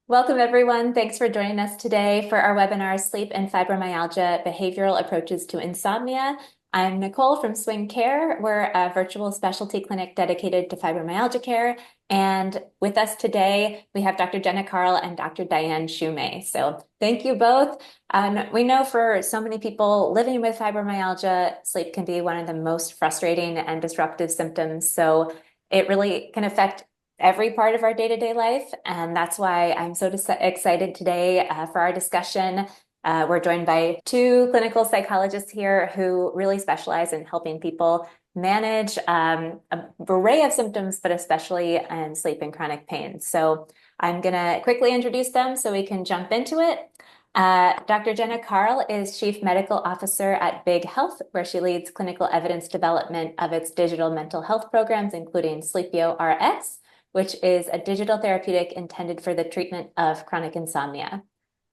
Welcome, everyone. Thanks for joining us today for our webinar, Sleep and Fibromyalgia, Behavioral Approaches to Insomnia. I'm Nicole from Swing Care. We're a virtual specialty clinic dedicated to fibromyalgia care. And with us today, we have Dr. Jenna Carl and Dr. Dianne Shumay. So thank you both. We know for so many people living with fibromyalgia, sleep can be one of the most frustrating and disruptive symptoms. So it really can affect every part of our day-to-day life. And that's why I'm so excited today for our discussion. We're joined by two clinical psychologists here who really specialize in helping people manage an array of symptoms, but especially in sleep and chronic pain. So I'm going to quickly introduce them so we can jump into it. Dr. Jenna Carl is Chief Medical Officer at Big Health, where she leads clinical evidence development of its digital mental health programs, including Sleepio RX, which is a digital therapeutic intended for the treatment of chronic insomnia.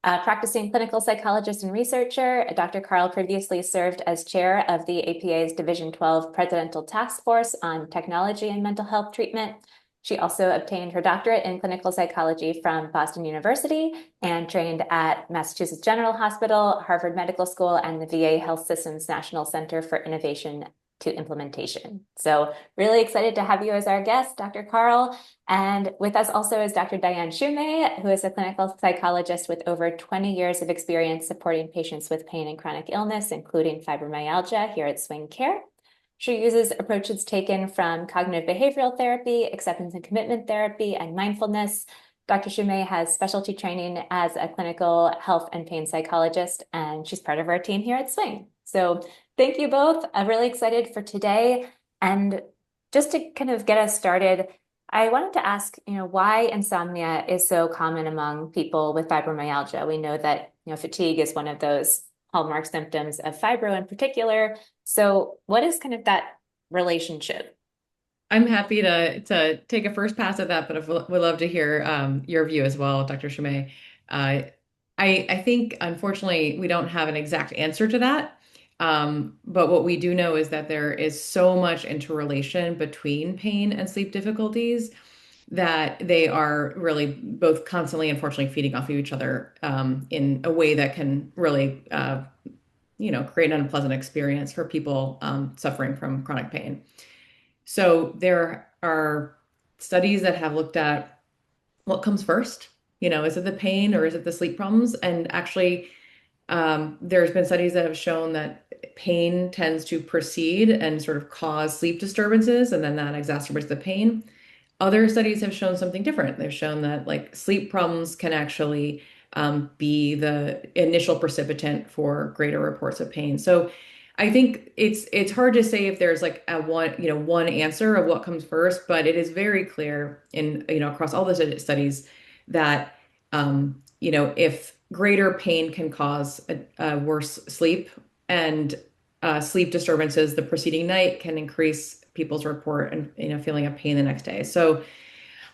Practicing clinical psychologist and researcher, Dr. Carl previously served as chair of the APA's Division 12 Presidential Task Force on Technology and Mental Health Treatment. She also obtained her doctorate in clinical psychology from Boston University and trained at Massachusetts General Hospital, Harvard Medical School, and the VA Health System's National Center for Innovation to Implementation. So really excited to have you as our guest, Dr. Carl. And with us also is Dr. Dianne Shumay, who is a clinical psychologist with over 20 years of experience supporting patients with pain and chronic illness, including fibromyalgia here at Swing Care. She uses approaches taken from cognitive behavioral therapy, acceptance and commitment therapy, and mindfulness. Dr. Shumay has specialty training as a clinical health and pain psychologist, and she's part of our team here at Swing. So thank you both. I'm really excited for today. And just to kind of get us started, I wanted to ask, why insomnia is so common among people with fibromyalgia. We know that, fatigue is one of those hallmark symptoms of fibro in particular. So what is kind of that relationship? I'm happy to take a first pass at that, but I would love to hear your view as well, Dr. Shumay. Uh, I think, unfortunately, we don't have an exact answer to that. But what we do know is that there is so much interrelation between pain and sleep difficulties that they are really both constantly, unfortunately, feeding off of each other in a way that can really, create an unpleasant experience for people suffering from chronic pain. So there are studies that have looked at what comes first. Is it the pain or is it the sleep problems? And actually, there's been studies that have shown that pain tends to precede and sort of cause sleep disturbances, and then that exacerbates the pain. Other studies have shown something different. They've shown that like sleep problems can actually be the initial precipitant for greater reports of pain. So I think it's hard to say if there's like a one answer of what comes first, but it is very clear in across all the studies that if greater pain can cause a worse sleep and sleep disturbances the preceding night can increase people's report and feeling of pain the next day. So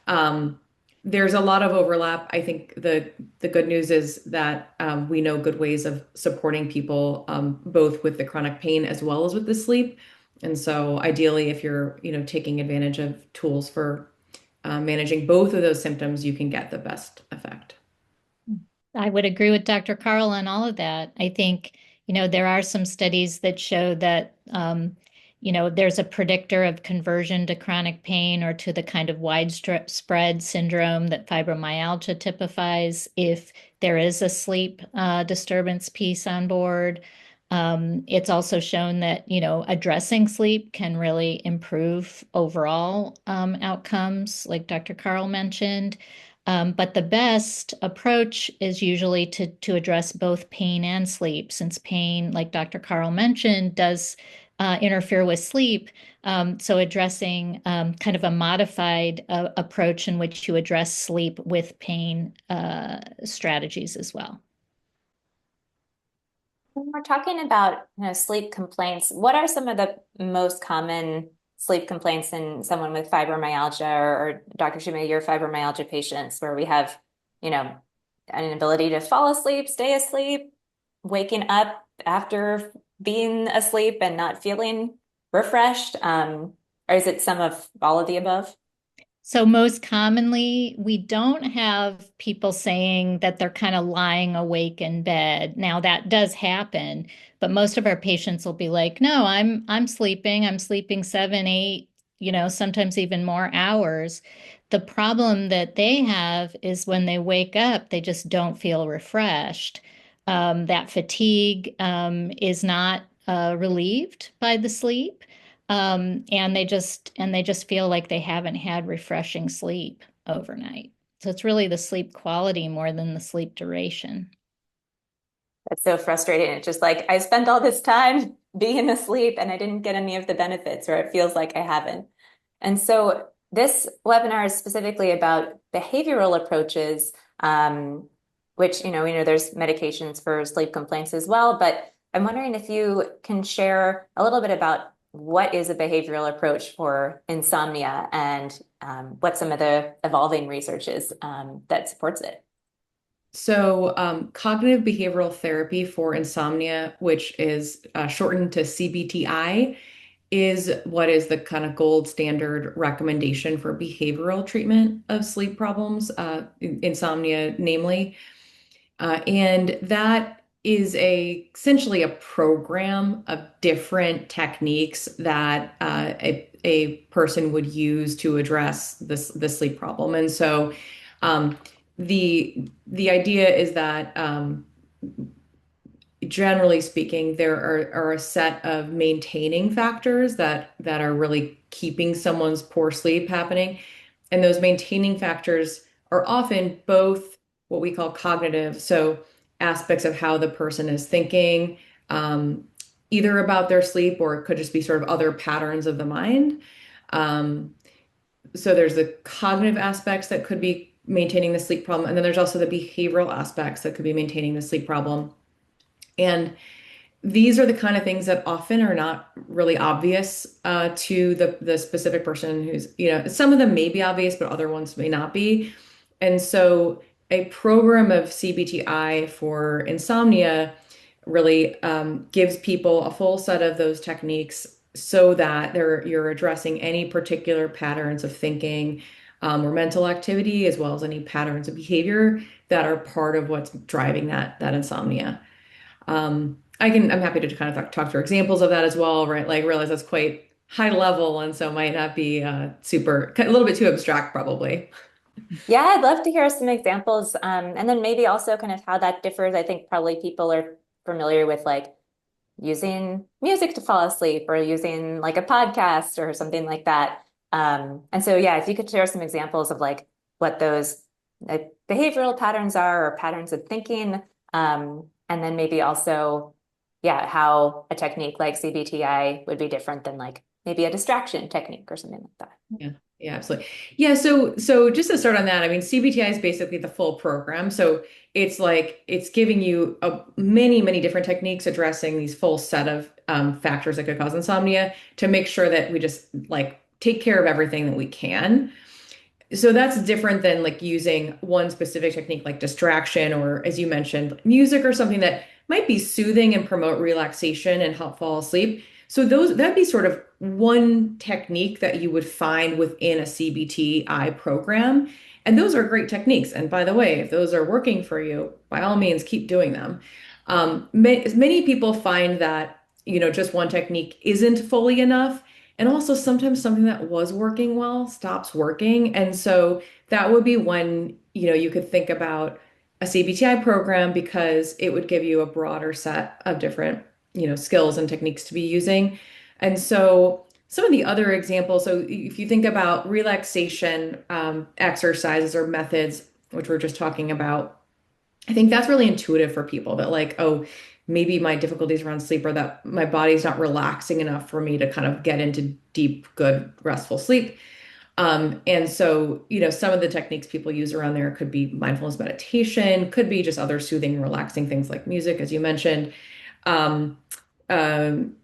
um, there's a lot of overlap. I think the good news is that we know good ways of supporting people both with the chronic pain as well as with the sleep. And so ideally, if you're taking advantage of tools for managing both of those symptoms, you can get the best effect. I would agree with Dr. Carl on all of that. I think, there are some studies that show that, there's a predictor of conversion to chronic pain or to the kind of widespread syndrome that fibromyalgia typifies if there is a sleep disturbance piece on board. It's also shown that, addressing sleep can really improve overall outcomes, like Dr. Carl mentioned. But the best approach is usually to address both pain and sleep, since pain, like Dr. Carl mentioned, does interfere with sleep. So addressing kind of a modified approach in which you address sleep with pain strategies as well. When we're talking about, sleep complaints, what are some of the most common sleep complaints in someone with fibromyalgia or Dr. Shumay, your fibromyalgia patients, where we have, an inability to fall asleep, stay asleep, waking up after being asleep and not feeling refreshed? Or is it some of all of the above? So most commonly, we don't have people saying that they're kind of lying awake in bed. Now that does happen, but most of our patients will be like, "No, I'm sleeping. I'm sleeping 7, 8, sometimes even more hours." The problem that they have is when they wake up, they just don't feel refreshed. That fatigue is not relieved by the sleep. And they just feel like they haven't had refreshing sleep overnight. So it's really the sleep quality more than the sleep duration. That's so frustrating. It's just like I spent all this time being asleep and I didn't get any of the benefits, or it feels like I haven't. And so this webinar is specifically about behavioral approaches, which, we know there's medications for sleep complaints as well, but I'm wondering if you can share a little bit about what is a behavioral approach for insomnia and what some of the evolving research is that supports it. So, cognitive behavioral therapy for insomnia, which is shortened to CBTI, is what is the kind of gold standard recommendation for behavioral treatment of sleep problems, insomnia, namely. And that is essentially a program of different techniques that a person would use to address the sleep problem. And so, um, the idea is that generally speaking, there are a set of maintaining factors that are really keeping someone's poor sleep happening. And those maintaining factors are often both what we call cognitive, so aspects of how the person is thinking, um, either about their sleep or it could just be sort of other patterns of the mind. Um, so there's the cognitive aspects that could be maintaining the sleep problem, and then there's also the behavioral aspects that could be maintaining the sleep problem. And these are the kind of things that often are not really obvious to the specific person who's, some of them may be obvious, but other ones may not be. And so a program of CBTI for insomnia really gives people a full set of those techniques so that you're addressing any particular patterns of thinking or mental activity, as well as any patterns of behavior that are part of what's driving that insomnia. I'm happy to kind of talk through examples of that as well, right? Like realize that's quite high level and so might not be a little bit too abstract probably. Yeah, I'd love to hear some examples, and then maybe also kind of how that differs. I think probably people are familiar with like using music to fall asleep or using like a podcast or something like that. And so, yeah, if you could share some examples of like what those behavioral patterns are or patterns of thinking, and then maybe also, yeah, how a technique like CBTI would be different than like maybe a distraction technique or something like that. Yeah, yeah, absolutely. Yeah, so just to start on that, I mean, CBTI is basically the full program. So it's like it's giving you many different techniques addressing these full set of factors that could cause insomnia to make sure that we just like take care of everything that we can. So that's different than like using one specific technique like distraction or, as you mentioned, music or something that might be soothing and promote relaxation and help fall asleep. So that'd be sort of one technique that you would find within a CBTI program. And those are great techniques. And by the way, if those are working for you, by all means, keep doing them. Many people find that, just one technique isn't fully enough. And also sometimes something that was working well stops working. And so that would be when, you could think about a CBTI program because it would give you a broader set of different, skills and techniques to be using. And so some of the other examples, so if you think about relaxation exercises or methods, which we're just talking about, I think that's really intuitive for people that like, oh, maybe my difficulties around sleep are that my body's not relaxing enough for me to kind of get into deep, good, restful sleep. And so, some of the techniques people use around there could be mindfulness meditation, could be just other soothing, relaxing things like music, as you mentioned. Um,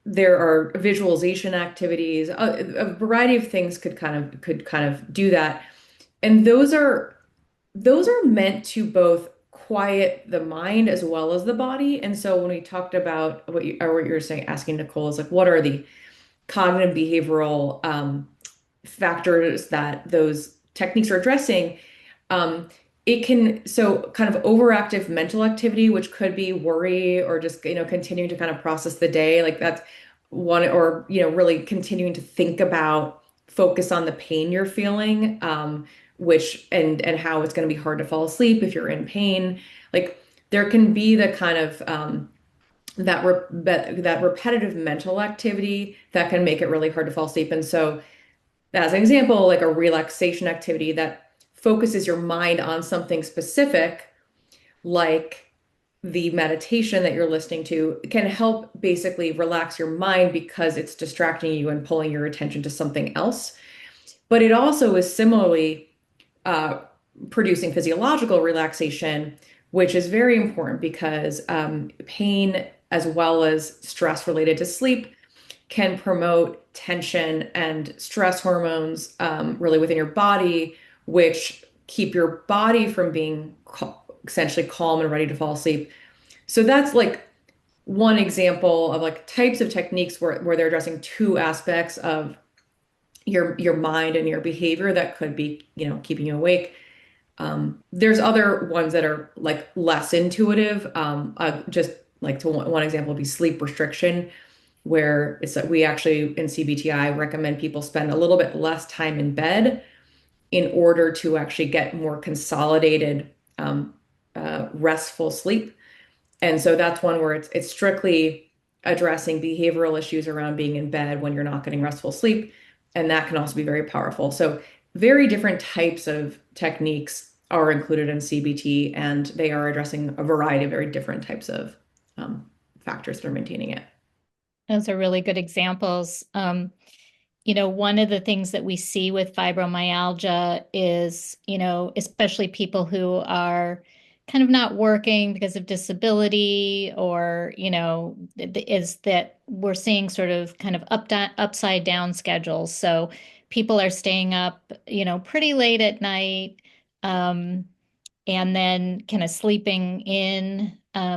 there are visualization activities, a variety of things could kind of do that. And those are meant to both quiet the mind as well as the body. And so when we talked about what you're saying, asking Nicole is like, what are the cognitive behavioral factors that those techniques are addressing, um, it can, so kind of overactive mental activity, which could be worry or just, continuing to kind of process the day, like that's one, or, really continuing to think about, focus on the pain you're feeling, which, and how it's going to be hard to fall asleep if you're in pain. Like there can be the kind of, that repetitive mental activity that can make it really hard to fall asleep. And so, as an example, like a relaxation activity that focuses your mind on something specific, like the meditation that you're listening to, can help basically relax your mind because it's distracting you and pulling your attention to something else. But it also is similarly uh, producing physiological relaxation, which is very important because pain as well as stress related to sleep can promote tension and stress hormones really within your body, which keep your body from being essentially calm and ready to fall asleep. So that's like one example of like types of techniques where they're addressing two aspects of your mind and your behavior that could be, keeping you awake. There's other ones that are like less intuitive. Just like to one example would be sleep restriction, where it's that we actually in CBTI recommend people spend a little bit less time in bed in order to actually get more consolidated, restful sleep. And so that's one where it's strictly addressing behavioral issues around being in bed when you're not getting restful sleep. And that can also be very powerful. So very different types of techniques are included in CBT, and they are addressing a variety of very different types of factors that are maintaining it. Those are really good examples. One of the things that we see with fibromyalgia is, especially people who are kind of not working because of disability or, is that we're seeing sort of kind of upside down schedules. So people are staying up, pretty late at night. Um, and then kind of sleeping in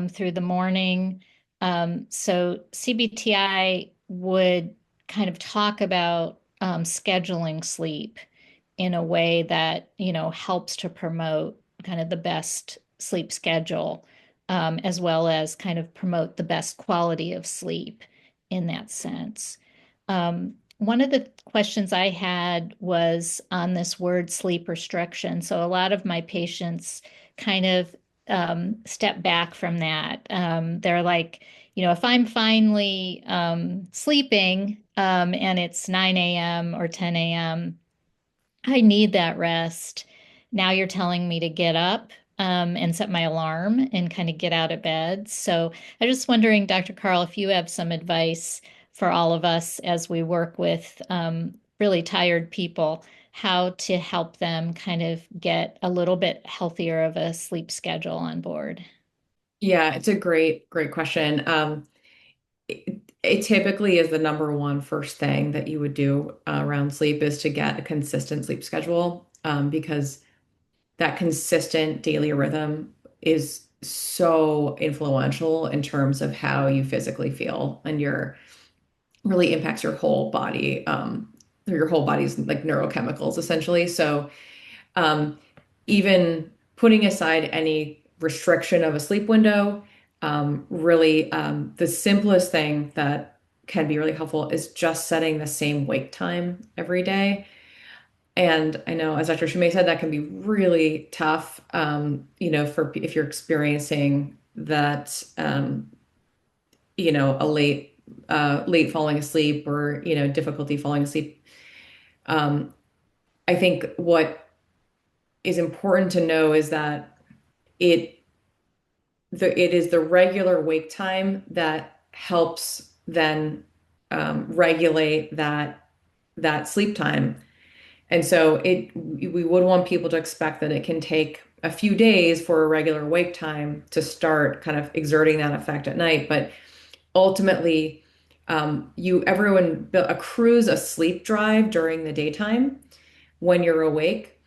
through the morning. So CBTI would kind of talk about scheduling sleep in a way that, helps to promote kind of the best sleep schedule, as well as kind of promote the best quality of sleep in that sense. One of the questions I had was on this word sleep restriction. So a lot of my patients kind of step back from that. They're like, if I'm finally sleeping and it's 9 a.m. or 10 a.m., I need that rest. Now you're telling me to get up and set my alarm and kind of get out of bed. So I'm just wondering, Dr. Carl, if you have some advice for all of us as we work with really tired people, how to help them kind of get a little bit healthier of a sleep schedule on board. Yeah, it's a great question. It typically is the number one first thing that you would do around sleep is to get a consistent sleep schedule, because that consistent daily rhythm is so influential in terms of how you physically feel, and your really impacts your whole body, your whole body's like neurochemicals essentially. So um, even putting aside any restriction of a sleep window, really, the simplest thing that can be really helpful is just setting the same wake time every day. And I know, as Dr. Shumay said, that can be really tough, for if you're experiencing that, a late falling asleep, or, difficulty falling asleep. Um, I think what is important to know is that it it is the regular wake time that helps then regulate that sleep time. And so we would want people to expect that it can take a few days for a regular wake time to start kind of exerting that effect at night. But ultimately, everyone accrues a sleep drive during the daytime when you're awake.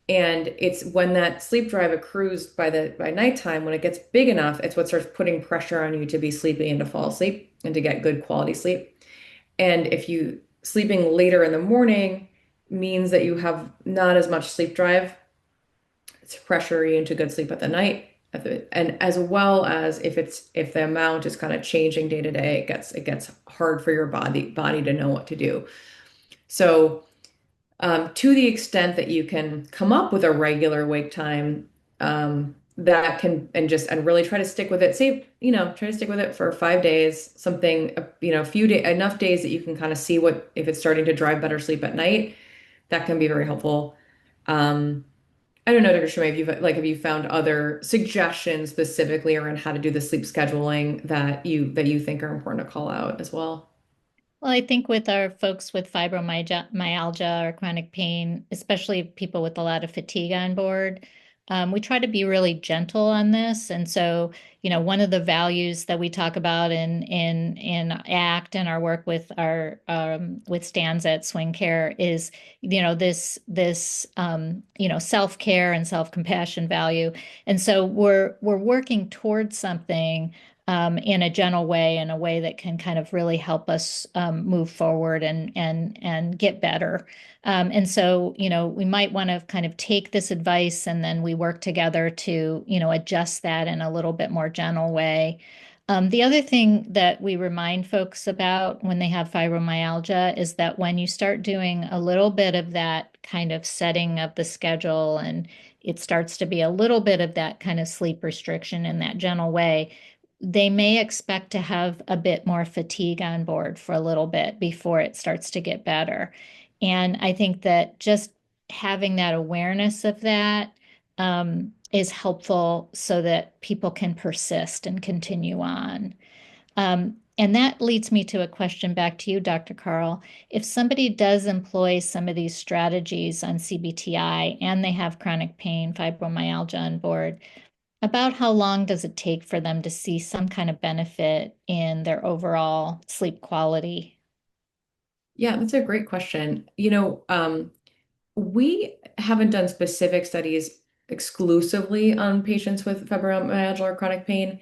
And it's when that sleep drive accrues by nighttime, when it gets big enough, it's what starts putting pressure on you to be sleepy and to fall asleep and to get good quality sleep. And if you sleeping later in the morning, means that you have not as much sleep drive to pressure you into good sleep at the night. And as well as if the amount is kind of changing day to day, it gets hard for your body to know what to do. So to the extent that you can come up with a regular wake time, that can and really try to stick with it. Say, try to stick with it for 5 days, something, a few days, enough days that you can kind of see what if it's starting to drive better sleep at night. That can be very helpful. Um, I don't know, Dr. Shumay, have you found other suggestions specifically around how to do the sleep scheduling that you think are important to call out as well? Well, I think with our folks with fibromyalgia or chronic pain, especially people with a lot of fatigue on board, we try to be really gentle on this. And so, one of the values that we talk about in ACT and our work with our with stands at Swing Care is, self-care and self-compassion value. And so we're working towards something in a gentle way, in a way that can kind of really help us move forward and get better. And so, we might want to kind of take this advice and then we work together to, adjust that in a little bit more gentle way. The other thing that we remind folks about when they have fibromyalgia is that when you start doing a little bit of that kind of setting of the schedule and it starts to be a little bit of that kind of sleep restriction in that gentle way, they may expect to have a bit more fatigue on board for a little bit before it starts to get better. And I think that just having that awareness of that is helpful so that people can persist and continue on. And that leads me to a question back to you, Dr. Carl. If somebody does employ some of these strategies on CBTI and they have chronic pain, fibromyalgia on board, about how long does it take for them to see some kind of benefit in their overall sleep quality? Yeah, that's a great question. We haven't done specific studies exclusively on patients with fibromyalgia or chronic pain.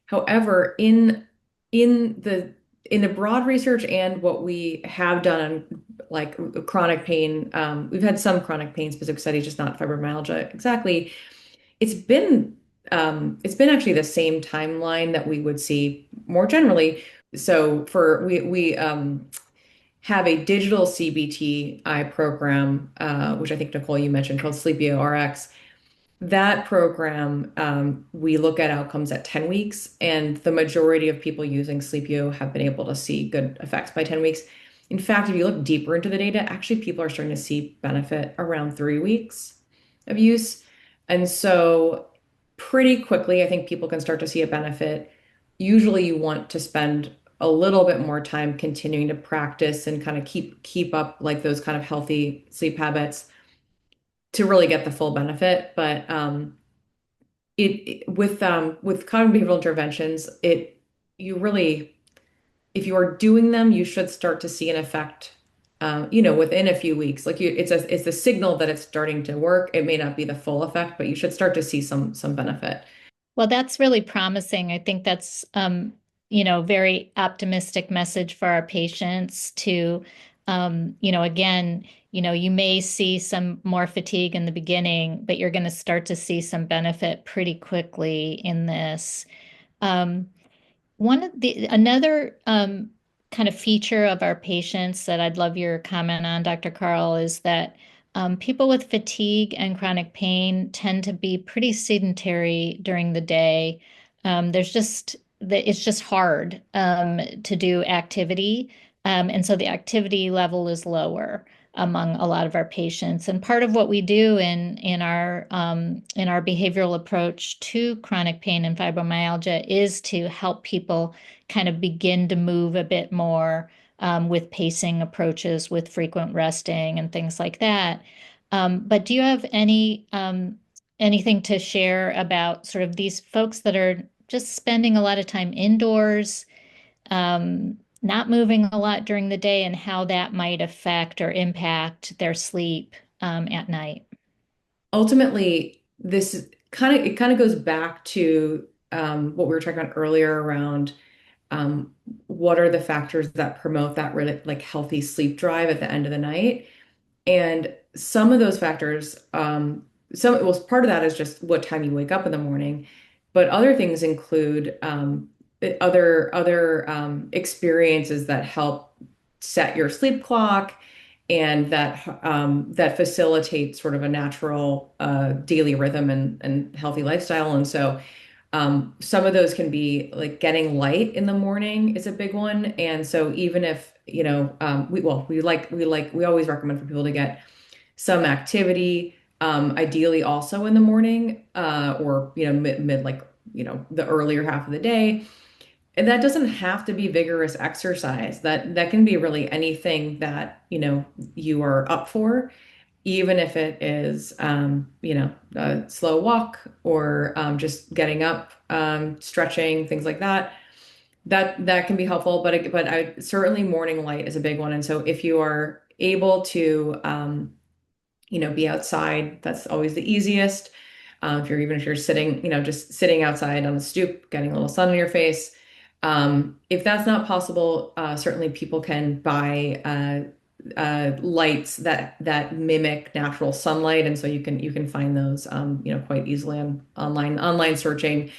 However, in the in the broad research and what we have done on like chronic pain, we've had some chronic pain specific studies, just not fibromyalgia exactly. It's been it's been actually the same timeline that we would see more generally. So for we have a digital CBTI program, which I think Nicole you mentioned called Sleepio RX. That program, we look at outcomes at 10 weeks, and the majority of people using Sleepio have been able to see good effects by 10 weeks. In fact, if you look deeper into the data, actually people are starting to see benefit around 3 weeks of use. And so pretty quickly, I think people can start to see a benefit. Usually you want to spend a little bit more time continuing to practice and kind of keep up like those kind of healthy sleep habits to really get the full benefit. But with cognitive behavioral interventions, it you really if you are doing them, you should start to see an effect, within a few weeks. Like it's a signal that it's starting to work. It may not be the full effect, but you should start to see some benefit. Well, that's really promising. I think that's, very optimistic message for our patients to, again, you may see some more fatigue in the beginning, but you're going to start to see some benefit pretty quickly in this. Um, another kind of feature of our patients that I'd love your comment on, Dr. Carl, is that people with fatigue and chronic pain tend to be pretty sedentary during the day. It's just hard to do activity, and so the activity level is lower among a lot of our patients. And part of what we do in our behavioral approach to chronic pain and fibromyalgia is to help people kind of begin to move a bit more with pacing approaches, with frequent resting and things like that. But do you have anything to share about sort of these folks that are just spending a lot of time indoors, not moving a lot during the day, and how that might affect or impact their sleep at night? Ultimately, it kind of goes back to what we were talking about earlier around what are the factors that promote that really like healthy sleep drive at the end of the night. And some of those factors, well, part of that is just what time you wake up in the morning, but other things include other experiences that help set your sleep clock and that facilitate sort of a natural daily rhythm and healthy lifestyle. And so some of those can be like getting light in the morning is a big one. And so even if, we always recommend for people to get some activity, ideally also in the morning, or, the earlier half of the day. And that doesn't have to be vigorous exercise. That can be really anything that, you are up for, even if it is, a slow walk or just getting up, stretching, things like that. That can be helpful, but certainly morning light is a big one. And so if you are able to, be outside, that's always the easiest. If you're sitting, just sitting outside on the stoop, getting a little sun on your face. If that's not possible, certainly people can buy lights that mimic natural sunlight, and so you can find those quite easily on online searching.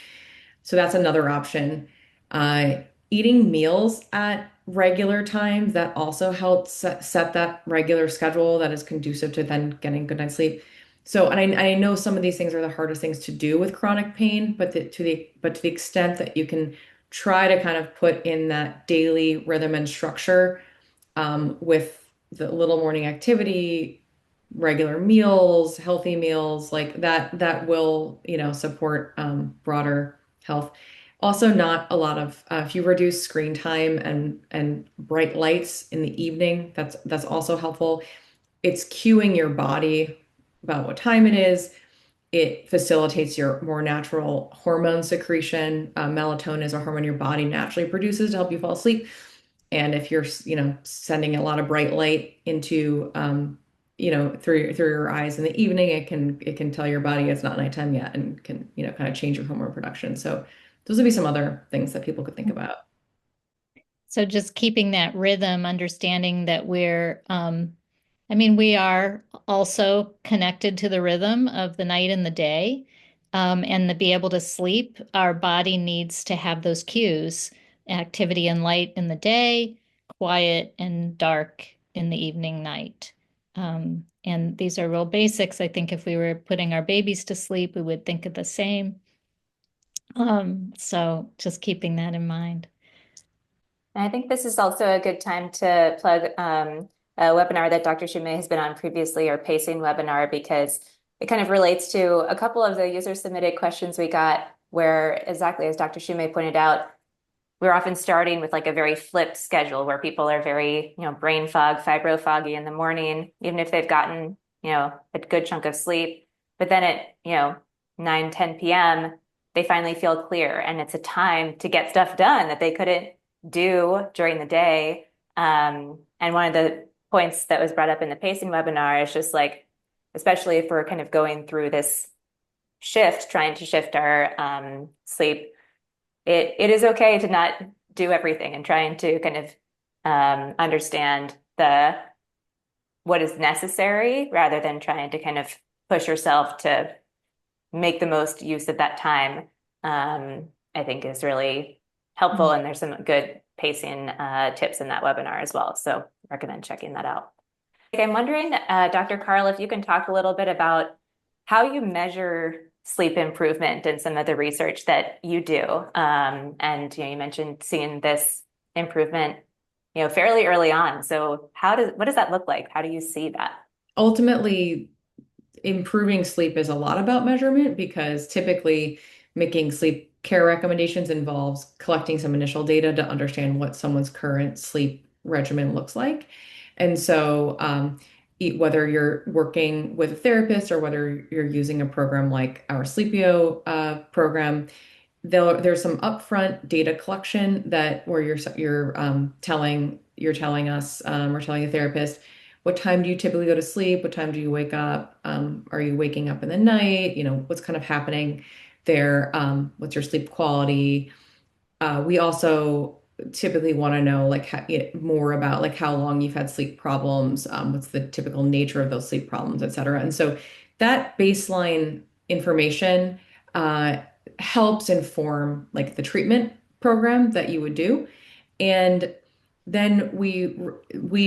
So that's another option. Uh, Eating meals at regular times that also helps set that regular schedule that is conducive to then getting good night's sleep. So, and I know some of these things are the hardest things to do with chronic pain, but to the extent that you can try to kind of put in that daily rhythm and structure, with the little morning activity, regular meals, healthy meals, like that will, support broader health. Also, not a lot of if you reduce screen time and bright lights in the evening, that's also helpful. It's cueing your body about what time it is. It facilitates your more natural hormone secretion. Melatonin is a hormone your body naturally produces to help you fall asleep. And if you're, sending a lot of bright light into, through your eyes in the evening, it can tell your body it's not nighttime yet and can, kind of change your hormone production. So those would be some other things that people could think about. So just keeping that rhythm, understanding that we are also connected to the rhythm of the night and the day. And to be able to sleep, our body needs to have those cues, activity and light in the day, quiet and dark in the evening, night. And these are real basics. I think if we were putting our babies to sleep, we would think of the same. So just keeping that in mind. And I think this is also a good time to plug a webinar that Dr. Shumay has been on previously, our pacing webinar, because it kind of relates to a couple of the user submitted questions we got where, exactly as Dr. Shumay pointed out, we're often starting with like a very flipped schedule where people are very, brain fog, fibro foggy in the morning, even if they've gotten, a good chunk of sleep. But then at, 9, 10 p.m., they finally feel clear and it's a time to get stuff done that they couldn't do during the day. And one of the points that was brought up in the pacing webinar is just like, especially if we're kind of going through this shift, trying to shift our sleep, it is okay to not do everything and trying to kind of understand what is necessary rather than trying to kind of push yourself to make the most use of that time. I think is really helpful, and there's some good pacing tips in that webinar as well. So recommend checking that out. I'm wondering, Dr. Carl, if you can talk a little bit about how you measure sleep improvement and some of the research that you do. And you mentioned seeing this improvement, fairly early on. So what does that look like? How do you see that? Ultimately, improving sleep is a lot about measurement because typically making sleep care recommendations involves collecting some initial data to understand what someone's current sleep regimen looks like. And so, whether you're working with a therapist or whether you're using a program like our Sleepio program, there's some upfront data collection where you're telling us, or telling the therapist, what time do you typically go to sleep? What time do you wake up? Are you waking up in the night? What's kind of happening there? What's your sleep quality? We also typically want to know like more about like how long you've had sleep problems, what's the typical nature of those sleep problems, et cetera. And so that baseline information uh, helps inform like the treatment program that you would do. And then we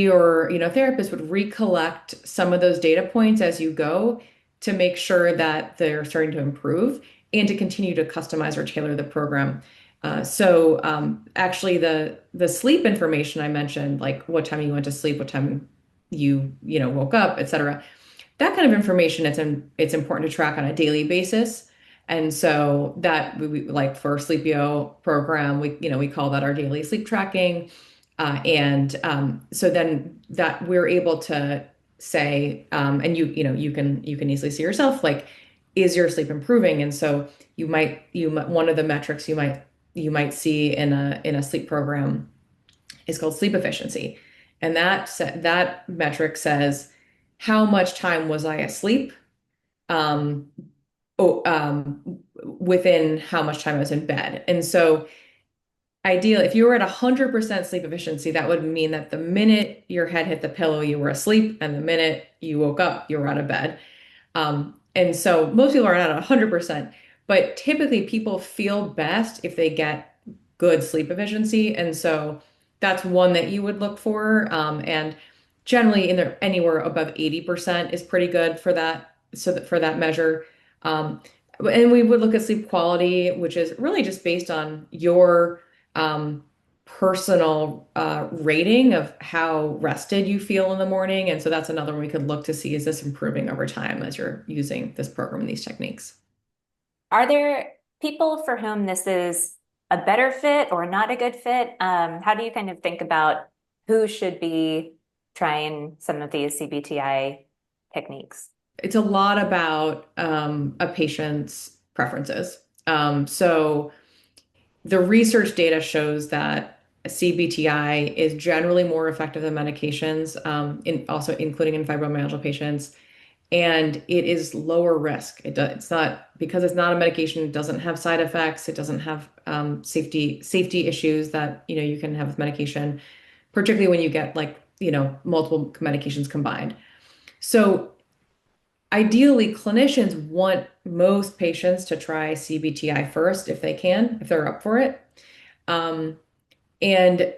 or therapists would recollect some of those data points as you go to make sure that they're starting to improve and to continue to customize or tailor the program. Actually, the sleep information I mentioned, like what time you went to sleep, what time you woke up, et cetera, that kind of information, it's important to track on a daily basis. And so that like for our Sleepio program, we call that our daily sleep tracking. So then that we're able to say, and you can easily see yourself, like, is your sleep improving? And so one of the metrics you might see in a sleep program is called sleep efficiency. And that metric says, how much time was I asleep? Um, within how much time I was in bed. And so ideally, if you were at 100% sleep efficiency, that would mean that the minute your head hit the pillow, you were asleep, and the minute you woke up, you were out of bed. And so most people are not at 100%, but typically people feel best if they get good sleep efficiency. And so that's one that you would look for. And generally in there, anywhere above 80% is pretty good for that. So that for that measure. Um, and we would look at sleep quality, which is really just based on your um, personal rating of how rested you feel in the morning. And so that's another one we could look to see, is this improving over time as you're using this program and these techniques? Are there people for whom this is a better fit or not a good fit? How do you kind of think about who should be trying some of these CBTI techniques? It's a lot about a patient's preferences. So the research data shows that CBTI is generally more effective than medications, also including in fibromyalgia patients, and it is lower risk. It's not, because it's not a medication. It doesn't have side effects. It doesn't have safety issues that you can have with medication, particularly when you get like multiple medications combined. So ideally, clinicians want most patients to try CBTI first if they can, if they're up for it. Um, and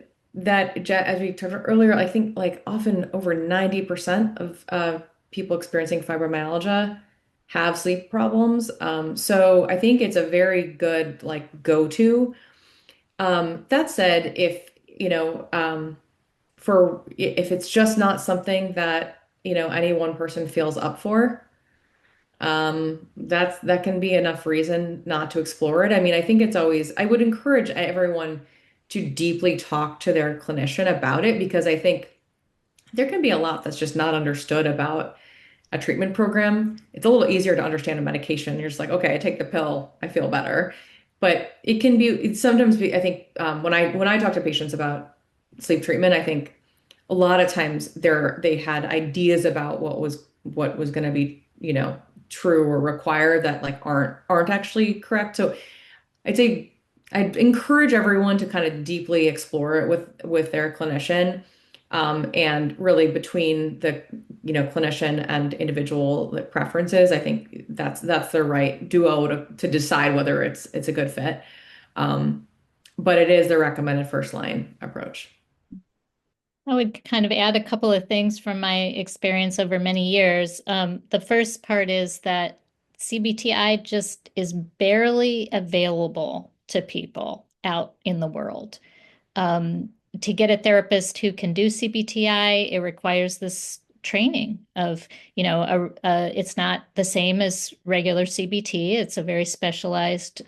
as we talked about earlier, I think like often over 90% of people experiencing fibromyalgia have sleep problems. So I think it's a very good like go-to. That said, if it's just not something that any one person feels up for, that can be enough reason not to explore it. I mean, I think I would encourage everyone to deeply talk to their clinician about it, because I think there can be a lot that's just not understood about a treatment program. It's a little easier to understand a medication. You're just like, okay, I take the pill, I feel better. But it sometimes be, I think, when I talk to patients about sleep treatment, I think a lot of times they had ideas about what was going to be, true or required that like aren't actually correct. So I'd say I'd encourage everyone to kind of deeply explore it with their clinician, and really between the clinician and individual like, preferences. I think that's the right duo to decide whether it's a good fit. Um, but it is the recommended first line approach. I would kind of add a couple of things from my experience over many years. The first part is that CBTI just is barely available to people out in the world. To get a therapist who can do CBTI, it requires this training of, it's not the same as regular CBT. It's a very specialized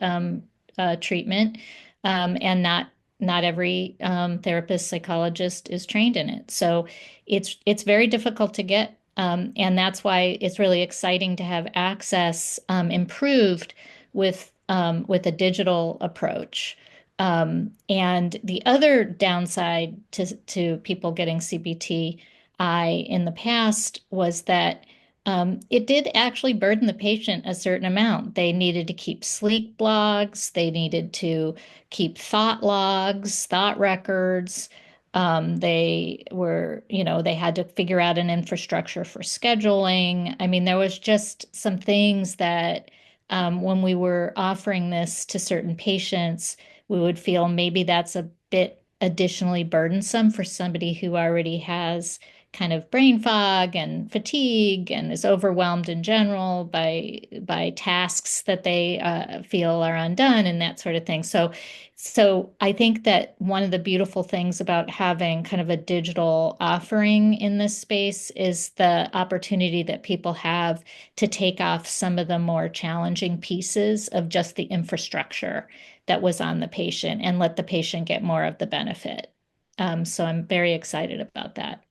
treatment, and not every therapist, psychologist is trained in it. So it's very difficult to get, and that's why it's really exciting to have access improved with a digital approach. And the other downside to people getting CBTI in the past was that It did actually burden the patient a certain amount. They needed to keep sleep logs, they needed to keep thought logs, thought records. They were, they had to figure out an infrastructure for scheduling. I mean, there was just some things that when we were offering this to certain patients, we would feel maybe that's a bit additionally burdensome for somebody who already has kind of brain fog and fatigue and is overwhelmed in general by tasks that they feel are undone and that sort of thing. So I think that one of the beautiful things about having kind of a digital offering in this space is the opportunity that people have to take off some of the more challenging pieces of just the infrastructure that was on the patient and let the patient get more of the benefit. So I'm very excited about that.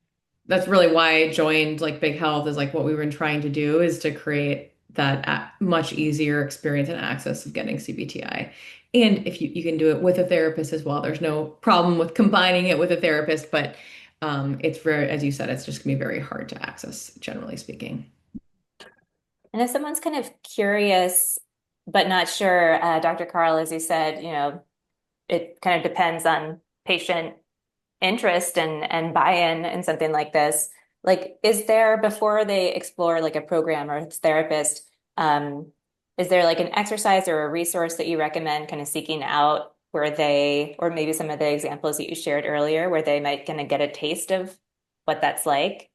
That's really why I joined like Big Health is like what we've been trying to do is to create that much easier experience and access of getting CBTI. And if you can do it with a therapist as well, there's no problem with combining it with a therapist, but it's very, as you said, it's just gonna be very hard to access, generally speaking. And if someone's kind of curious but not sure, Dr. Carl, as you said, it kind of depends on patient interest and buy-in in something like this. Like, is there, before they explore like a program or a therapist, um, is there like an exercise or a resource that you recommend kind of seeking out where they, or maybe some of the examples that you shared earlier, where they might kind of get a taste of what that's like?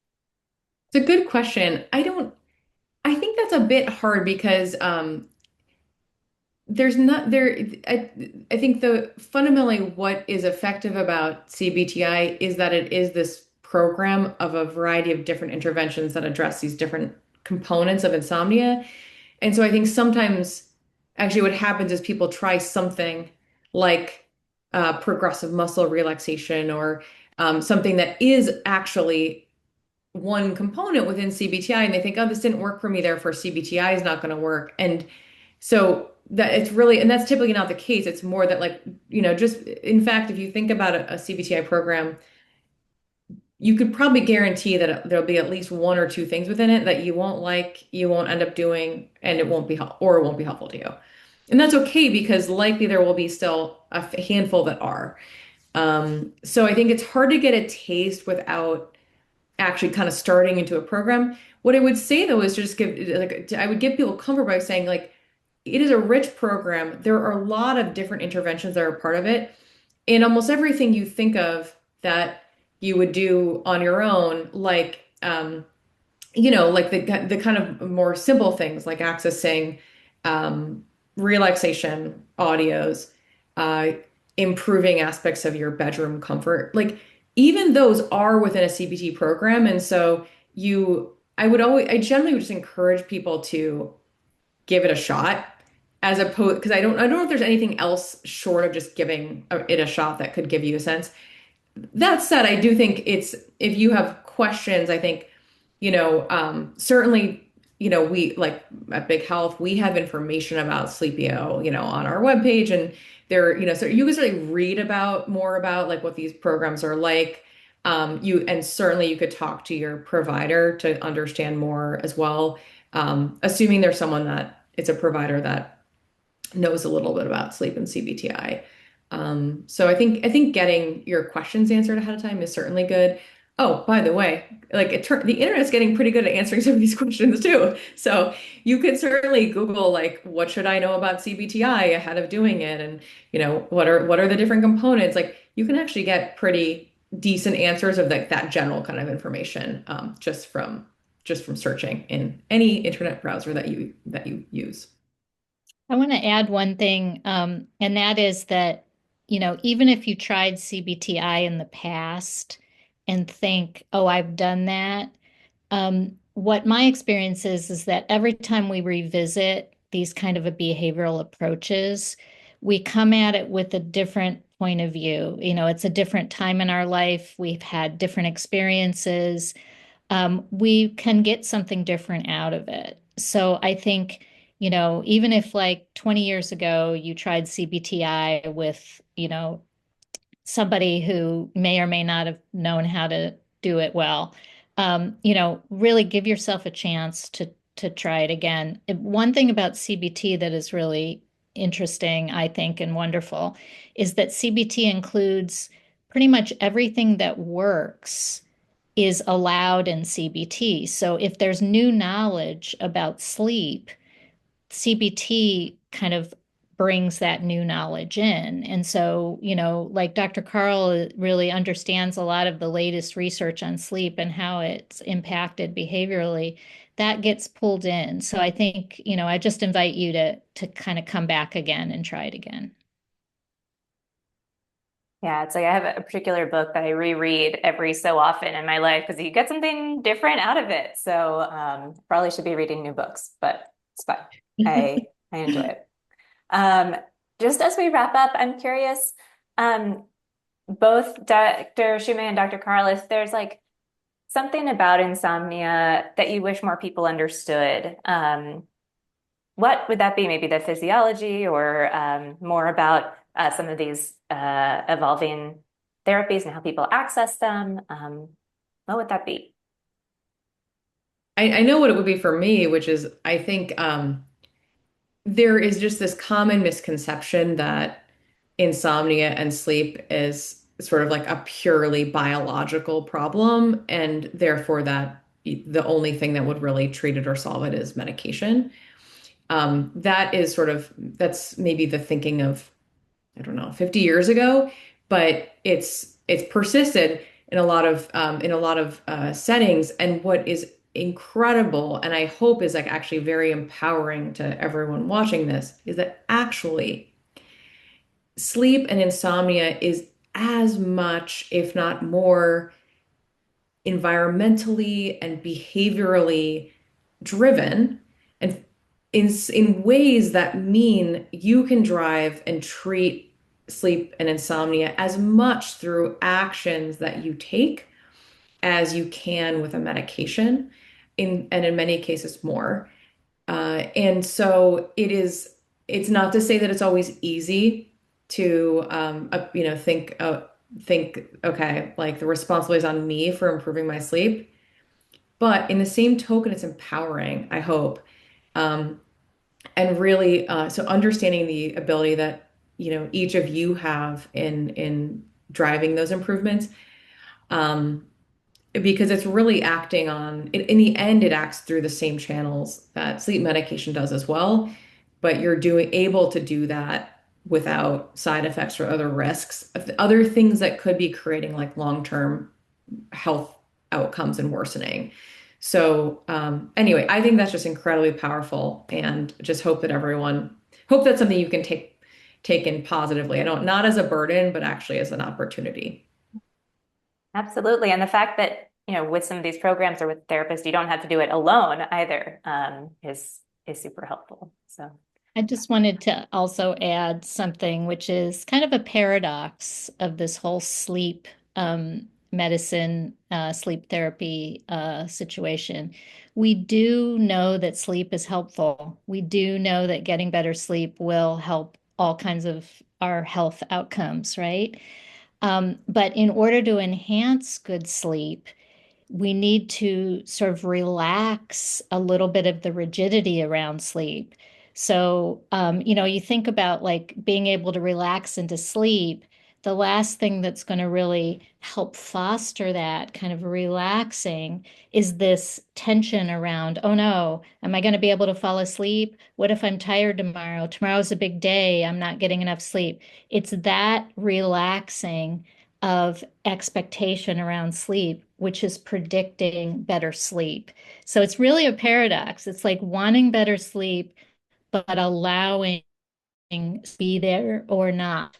It's a good question. I think that's a bit hard because there's not there I think the fundamentally what is effective about CBTI is that it is this program of a variety of different interventions that address these different components of insomnia. And so I think sometimes actually what happens is people try something like progressive muscle relaxation or something that is actually one component within CBTI and they think, oh, this didn't work for me, therefore CBTI is not going to work. And so that it's really, and that's typically not the case. It's more that like, just in fact, if you think about a CBTI program, you could probably guarantee that there'll be at least one or two things within it that you won't like, you won't end up doing, and it won't be or it won't be helpful to you. And that's okay because likely there will be still a handful that are. So I think it's hard to get a taste without actually kind of starting into a program. What I would say though is just give like I would give people comfort by saying like it is a rich program. There are a lot of different interventions that are part of it. And almost everything you think of that you would do on your own, like like the kind of more simple things like accessing um, relaxation audios, uh, improving aspects of your bedroom comfort. Like even those are within a CBT program, and so I generally would just encourage people to give it a shot as opposed because I don't know if there's anything else short of just giving it a shot that could give you a sense. That said, I do think it's if you have questions, I think, certainly, we like at Big Health, we have information about Sleepio, on our webpage and there, so you can certainly read about more about like what these programs are like. And certainly you could talk to your provider to understand more as well. Assuming there's someone that it's a provider that knows a little bit about sleep and CBTI. So I think getting your questions answered ahead of time is certainly good. Oh, by the way, like the internet's getting pretty good at answering some of these questions too. So you could certainly Google like what should I know about CBTI ahead of doing it, and what are the different components. Like you can actually get pretty decent answers of like that general kind of information just from searching in any internet browser that you use. I want to add one thing, and that is that, even if you tried CBTI in the past and think, oh, I've done that, what my experience is that every time we revisit these kind of a behavioral approaches, we come at it with a different point of view. It's a different time in our life. We've had different experiences. We can get something different out of it. So I think, even if like 20 years ago you tried CBTI with, somebody who may or may not have known how to do it well, really give yourself a chance to try it again. One thing about CBT that is really interesting, I think, and wonderful is that CBT includes pretty much everything that works is allowed in CBT. So if there's new knowledge about sleep, CBT kind of brings that new knowledge in. And so, like Dr. Carl really understands a lot of the latest research on sleep and how it's impacted behaviorally, that gets pulled in. So I think, I just invite you to kind of come back again and try it again. Yeah, it's like I have a particular book that I reread every so often in my life because you get something different out of it. So probably should be reading new books, but it's fine. I enjoy it. Um, just as we wrap up, I'm curious, um, both Dr. Shumay and Dr. Carl, if there's like something about insomnia that you wish more people understood, what would that be? Maybe the physiology or more about some of these evolving therapies and how people access them? What would that be? I know what it would be for me, which is I think there is just this common misconception that insomnia and sleep is sort of like a purely biological problem, and therefore that the only thing that would really treat it or solve it is medication. That is sort of that's maybe the thinking of, I don't know, 50 years ago, but it's persisted in a lot of settings. And what is incredible, and I hope is like actually very empowering to everyone watching this, is that actually sleep and insomnia is as much, if not more, environmentally and behaviorally driven, and in ways that mean you can drive and treat sleep and insomnia as much through actions that you take as you can with a medication, and in many cases more. And so it's not to say that it's always easy to, think, okay, like the responsibility is on me for improving my sleep. But in the same token, it's empowering, I hope. Um, and really, so understanding the ability that, each of you have in driving those improvements. Um, because it's really acting on, in the end, it acts through the same channels that sleep medication does as well, but you're doing able to do that without side effects or other risks, other things that could be creating like long-term health outcomes and worsening. So anyway, I think that's just incredibly powerful, and just hope that hope that's something you can take in positively. I don't, not as a burden, but actually as an opportunity. Absolutely. And the fact that, with some of these programs or with therapists, you don't have to do it alone either, is super helpful. So I just wanted to also add something, which is kind of a paradox of this whole sleep medicine, sleep therapy situation. We do know that sleep is helpful. We do know that getting better sleep will help all kinds of our health outcomes, right? But in order to enhance good sleep, we need to sort of relax a little bit of the rigidity around sleep. So, you think about like being able to relax into sleep. The last thing that's going to really help foster that kind of relaxing is this tension around, oh no, am I going to be able to fall asleep? What if I'm tired tomorrow? Tomorrow's a big day. I'm not getting enough sleep. It's that relaxing of expectation around sleep, which is predicting better sleep. So it's really a paradox. It's like wanting better sleep, but allowing to be there or not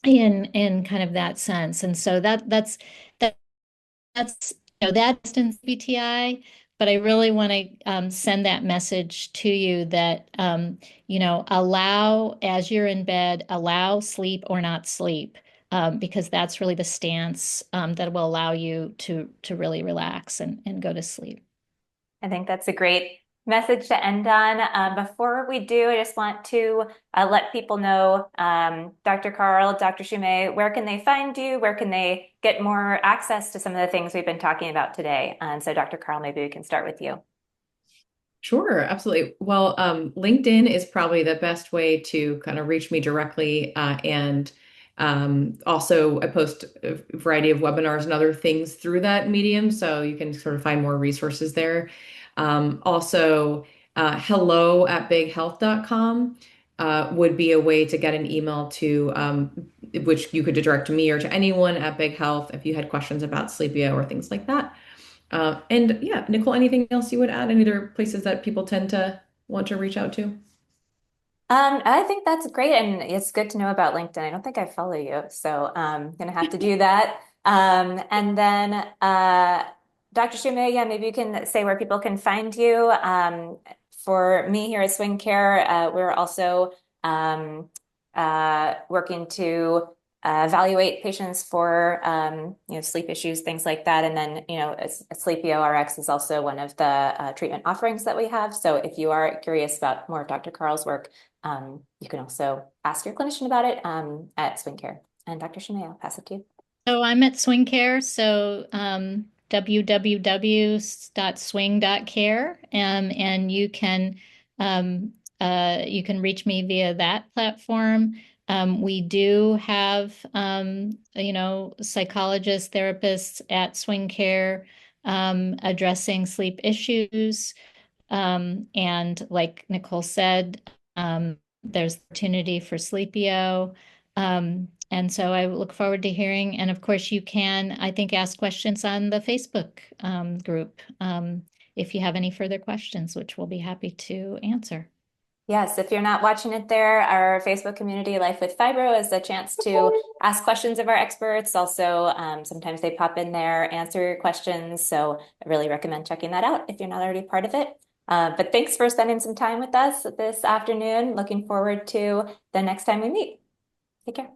in kind of that sense. And so that's that's in CBTI, but I really want to send that message to you that allow as you're in bed, allow sleep or not sleep, because that's really the stance that will allow you to really relax and go to sleep. I think that's a great message to end on. Before we do, I just want to let people know, Dr. Carl, Dr. Shumay, where can they find you? Where can they get more access to some of the things we've been talking about today? So Dr. Carl, maybe we can start with you. Sure, absolutely. Well, LinkedIn is probably the best way to kind of reach me directly. And also, I post a variety of webinars and other things through that medium, so you can sort of find more resources there. Also, hello@bighealth.com would be a way to get an email to which you could direct to me or to anyone at Big Health if you had questions about sleepio or things like that. And yeah, Nicole, anything else you would add? Any other places that people tend to want to reach out to? I think that's great, and it's good to know about LinkedIn. I don't think I follow you, so I'm gonna have to do that. And then Dr. Shumay, yeah, maybe you can say where people can find you. For me here at Swing Care, we're also working to evaluate patients for sleep issues, things like that. And then Sleepio RX is also one of the treatment offerings that we have. So if you are curious about more of Dr. Carl's work, you can also ask your clinician about it at Swing Care. And Dr. Shumay, I'll pass it to you. So I'm at Swing Care, so www.swing.care, and you can reach me via that platform. We do have psychologists, therapists at Swing Care addressing sleep issues. And like Nicole said, there's opportunity for Sleepio. And so I look forward to hearing. And of course, you can, I think, ask questions on the Facebook group if you have any further questions, which we'll be happy to answer. Yes, if you're not watching it there, our Facebook community, Life with Fibro, is a chance to ask questions of our experts. Also, sometimes they pop in there, answer your questions. So I really recommend checking that out if you're not already part of it. But thanks for spending some time with us this afternoon. Looking forward to the next time we meet. Take care.